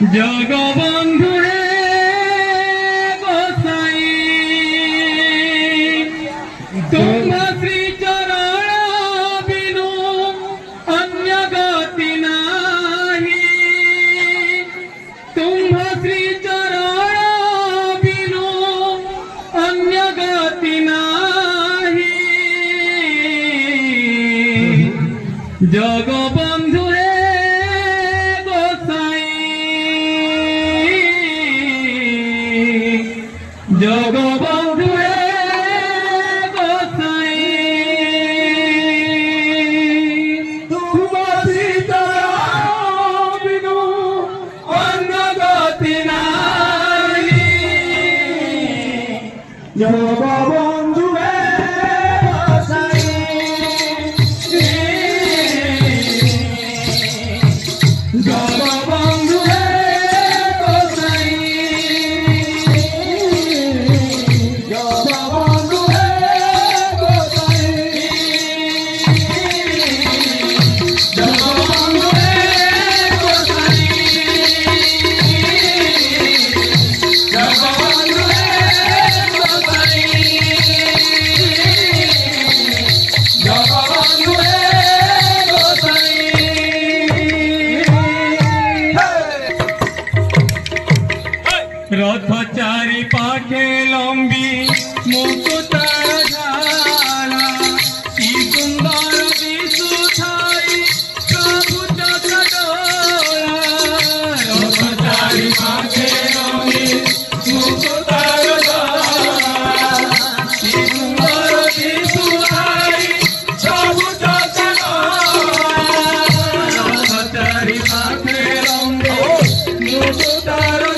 জগবন্ধু হে গোসাই তোমা শ্রী চরণ বিনু অন্য গতি নাহি তোমা শ্রী চরণ বিনু অন্য গতি নাহি জগবন্ধু হে জগবন্ধু হে গোসাই তোমা শ্রী চরণ বিনু অন্য গতি নাহি জগবন্ধু হে গোসাই জগবন্ধু হে গোসাই रथ चारि पाखे लंबी मुकुतार झाला की सुंदर दिशुथाई प्रभु चक्रोला रथ चारि पाखे लंबी मुकुतार झाला की सुंदर दिशुथाई प्रभु चक्रोला रथ चारि पाखे लंबी मुकुतार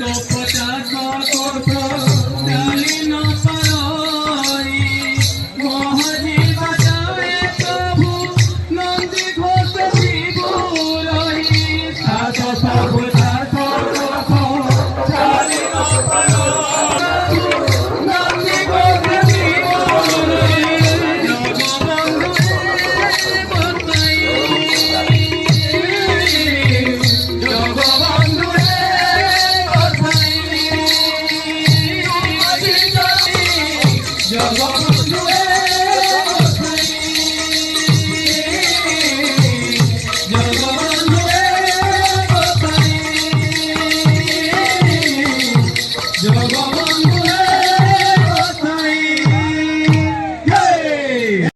तो